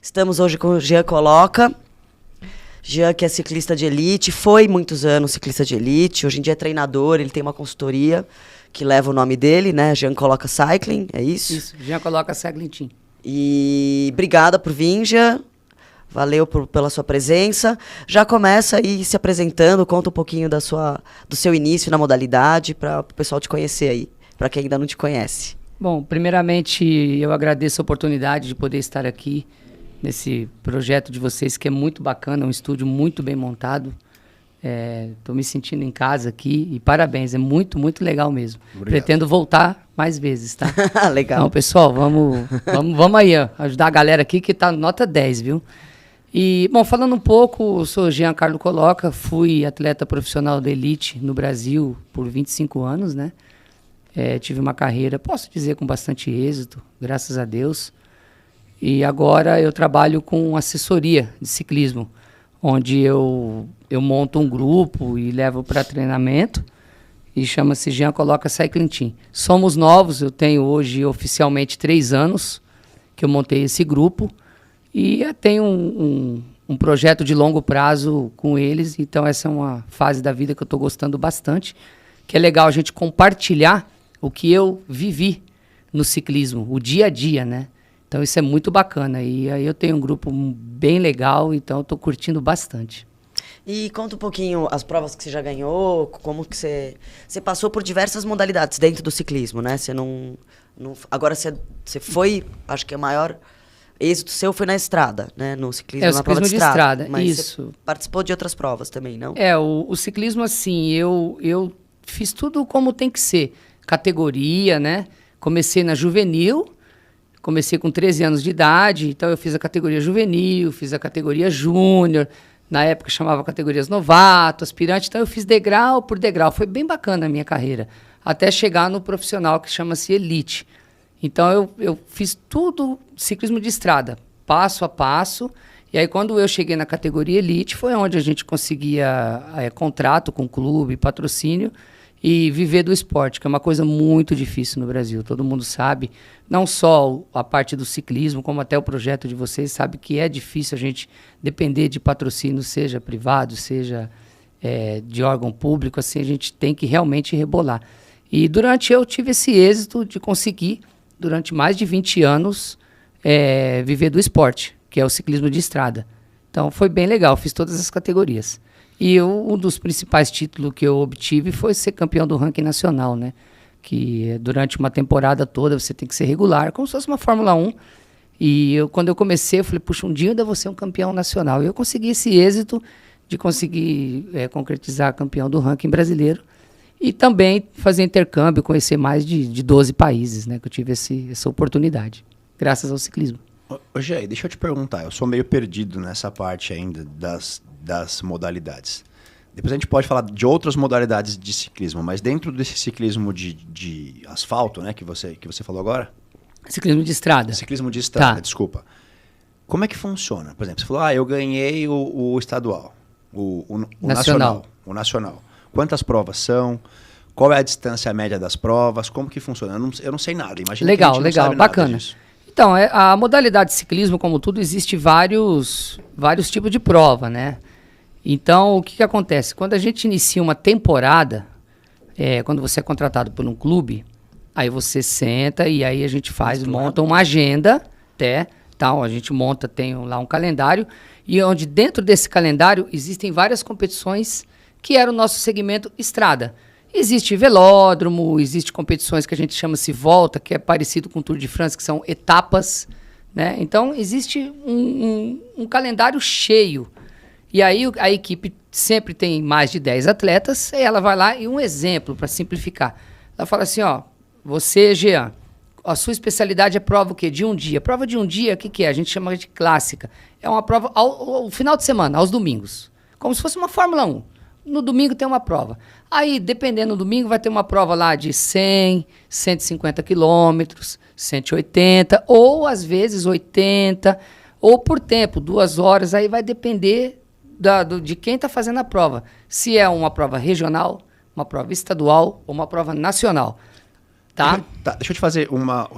Estamos hoje com o Jean Coloca. Jean, que é ciclista de elite, foi muitos anos ciclista de elite, hoje em dia é treinador, ele tem uma consultoria que leva o nome dele, né? Jean Coloca Cycling, é isso? Isso, Jean Coloca Cycling Team. E obrigada por vir, Jean. Valeu pela sua presença. Já começa aí se apresentando, conta um pouquinho do seu início na modalidade, para o pessoal te conhecer aí, para quem ainda não te conhece. Bom, primeiramente eu agradeço a oportunidade de poder estar aqui nesse projeto de vocês, que é muito bacana, um estúdio muito bem montado. Estou me sentindo em casa aqui e parabéns, é muito, muito legal mesmo. Obrigado. Pretendo voltar mais vezes, tá? Legal. Então, pessoal, vamos aí, ó, ajudar a galera aqui que tá nota 10, viu? E, bom, falando um pouco, eu sou Jean Carlo Coloca, fui atleta profissional da elite no Brasil por 25 anos, né? Tive uma carreira, posso dizer, com bastante êxito, graças a Deus. E agora eu trabalho com assessoria de ciclismo, onde eu monto um grupo e levo para treinamento, e chama-se Jean Coloca Cycling Team. Somos novos, eu tenho hoje oficialmente 3 anos que eu montei esse grupo, e tenho um projeto de longo prazo com eles, então essa é uma fase da vida que eu estou gostando bastante, que é legal a gente compartilhar o que eu vivi no ciclismo, o dia a dia, né? Então isso é muito bacana, e aí eu tenho um grupo bem legal, então eu estou curtindo bastante. E conta um pouquinho as provas que você já ganhou, como que você passou por diversas modalidades dentro do ciclismo, né? Você não agora você foi, acho que o maior êxito seu foi na estrada, né? No ciclismo, na prova de estrada. Mas isso. Você participou de outras provas também, não? O ciclismo, assim, eu fiz tudo como tem que ser. Categoria, né? Comecei na juvenil. Comecei com 13 anos de idade, então eu fiz a categoria juvenil, fiz a categoria júnior, na época chamava categorias novato, aspirante, então eu fiz degrau por degrau. Foi bem bacana a minha carreira, até chegar no profissional que chama-se elite. Então eu fiz tudo ciclismo de estrada, passo a passo, e aí quando eu cheguei na categoria elite foi onde a gente conseguia contrato com o clube, patrocínio, e viver do esporte, que é uma coisa muito difícil no Brasil. Todo mundo sabe, não só a parte do ciclismo, como até o projeto de vocês, sabe que é difícil a gente depender de patrocínio, seja privado, seja de órgão público, assim, a gente tem que realmente rebolar. E eu tive esse êxito de conseguir, durante mais de 20 anos, viver do esporte, que é o ciclismo de estrada. Então foi bem legal, fiz todas as categorias. E um dos principais títulos que eu obtive foi ser campeão do ranking nacional, né? Que durante uma temporada toda você tem que ser regular, como se fosse uma Fórmula 1. E quando eu comecei, eu falei, puxa, um dia eu ainda vou ser um campeão nacional. E eu consegui esse êxito de conseguir concretizar campeão do ranking brasileiro. E também fazer intercâmbio, conhecer mais de 12 países, né? Que eu tive essa oportunidade, graças ao ciclismo. Ô, Gê, deixa eu te perguntar, eu sou meio perdido nessa parte ainda das modalidades. Depois a gente pode falar de outras modalidades de ciclismo, mas dentro desse ciclismo de asfalto, né, que você falou agora? Ciclismo de estrada. Ciclismo de estrada, tá. Desculpa. Como é que funciona? Por exemplo, você falou, eu ganhei o estadual, o nacional. O nacional. Quantas provas são? Qual é a distância média das provas? Como que funciona? Eu não sei nada. Imagina legal, que a gente não sabe bacana. nada disso. Então, a modalidade de ciclismo, como tudo, existe vários tipos de prova, né? Então, o que acontece? Quando a gente inicia uma temporada, quando você é contratado por um clube, aí você senta e aí a gente monta uma agenda, a gente monta, tem lá um calendário, e onde dentro desse calendário existem várias competições que era o nosso segmento estrada. Existe velódromo, existe competições que a gente chama-se volta, que é parecido com o Tour de France, que são etapas, né? Então, existe um calendário cheio. E aí a equipe sempre tem mais de 10 atletas, e ela vai lá, e um exemplo, para simplificar. Ela fala assim, você, Jean, a sua especialidade é prova o quê? De um dia. Prova de um dia, o que é? A gente chama de clássica. É uma prova ao final de semana, aos domingos. Como se fosse uma Fórmula 1. No domingo tem uma prova. Aí, dependendo do domingo, vai ter uma prova lá de 100, 150 quilômetros, 180, ou às vezes 80, ou por tempo, 2 horas. Aí vai depender de quem está fazendo a prova. Se é uma prova regional, uma prova estadual ou uma prova nacional. tá? Deixa eu te fazer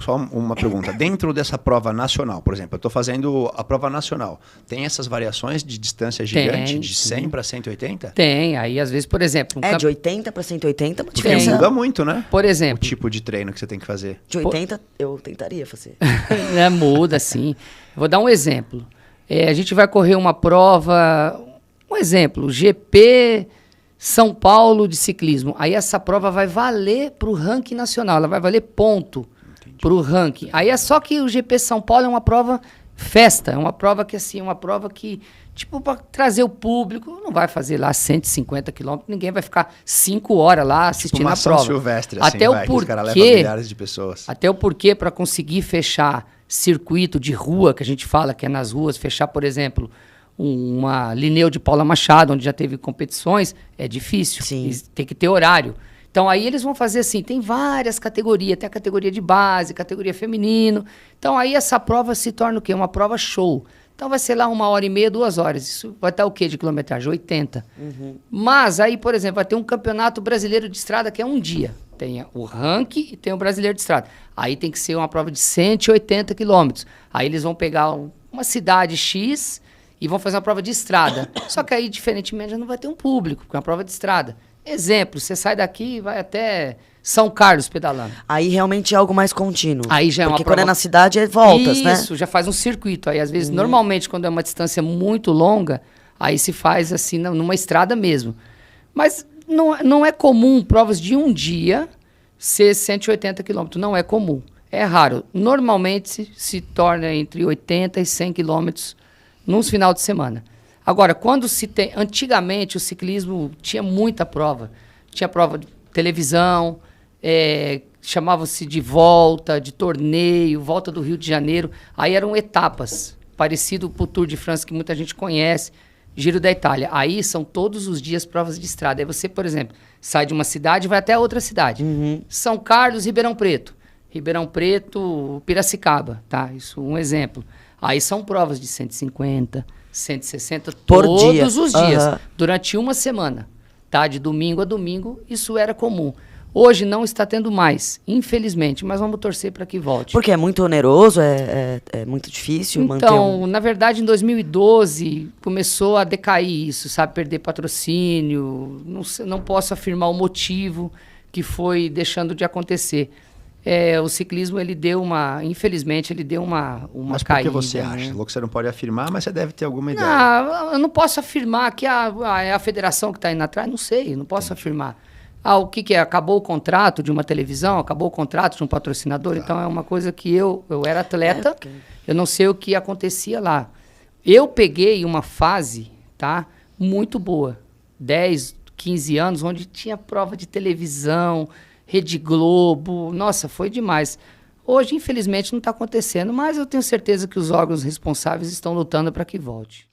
só uma pergunta. Dentro dessa prova nacional, por exemplo, eu estou fazendo a prova nacional. Tem essas variações de distância gigante, de 100 para 180? Tem. Aí, às vezes, por exemplo... De 80 para 180, uma Porque diferença. muda muito, né? Por exemplo... O tipo de treino que você tem que fazer. De 80, eu tentaria fazer. Muda, sim. Vou dar um exemplo. A gente vai correr uma prova... Um exemplo, GP São Paulo de ciclismo. Aí essa prova vai valer para o ranking nacional, ela vai valer ponto para o ranking. Aí é só que o GP São Paulo é uma prova festa, é uma prova que assim, tipo, para trazer o público, não vai fazer lá 150 quilômetros, ninguém vai ficar 5 horas lá assistindo uma a ação prova. silvestre, Até assim, o que os caras levam porquê, milhares de pessoas. até o porquê para conseguir fechar circuito de rua, que a gente fala que é nas ruas, fechar, por exemplo, uma Linneu de Paula Machado, onde já teve competições, é difícil. Sim. Tem que ter horário. Então aí eles vão fazer assim, tem várias categorias, tem a categoria de base, categoria feminino. Então aí essa prova se torna o quê? Uma prova show. Então vai ser lá 1h30, 2 horas. Isso vai estar o quê de quilometragem? 80. Mas aí, por exemplo, vai ter um campeonato brasileiro de estrada que é um dia. Tem o ranking e tem o brasileiro de estrada. Aí tem que ser uma prova de 180 quilômetros. Aí eles vão pegar uma cidade X e vão fazer uma prova de estrada. Só que aí, diferentemente, já não vai ter um público, porque é uma prova de estrada. Exemplo, você sai daqui e vai até São Carlos pedalando. Aí realmente é algo mais contínuo. Aí já é uma Porque prova... quando é na cidade é voltas, né? Isso, já faz um circuito. Aí, às vezes, normalmente, quando é uma distância muito longa, aí se faz assim, numa estrada mesmo. Mas não é comum provas de um dia ser 180 quilômetros. Não é comum. É raro. Normalmente se torna entre 80 e 100 quilômetros nos final de semana. Agora, quando se tem... Antigamente, o ciclismo tinha muita prova. Tinha prova de televisão, chamava-se de volta, de torneio, volta do Rio de Janeiro. Aí eram etapas, parecido com o Tour de France, que muita gente conhece, Giro da Itália. Aí são todos os dias provas de estrada. Aí você, por exemplo, sai de uma cidade e vai até outra cidade. São Carlos, Ribeirão Preto. Ribeirão Preto, Piracicaba, tá? Isso um exemplo. Aí são provas de 150, 160 todos os dias, durante uma semana, tá? De domingo a domingo, isso era comum. Hoje não está tendo mais, infelizmente, mas vamos torcer para que volte. Porque é muito oneroso, é muito difícil manter Então, na verdade, em 2012, começou a decair isso, sabe? Perder patrocínio, não posso afirmar o motivo que foi deixando de acontecer. O ciclismo, infelizmente, ele deu uma mas caída. Mas por que você acha? Louco, você não pode afirmar, mas você deve ter alguma ideia. Não, eu não posso afirmar que é a federação que está indo atrás, não sei, não posso afirmar. O que é? Acabou o contrato de uma televisão, acabou o contrato de um patrocinador, então é uma coisa que eu era atleta, eu não sei o que acontecia lá. Eu peguei uma fase, tá, muito boa, 10, 15 anos, onde tinha prova de televisão, Rede Globo, nossa, foi demais. Hoje, infelizmente, não está acontecendo, mas eu tenho certeza que os órgãos responsáveis estão lutando para que volte.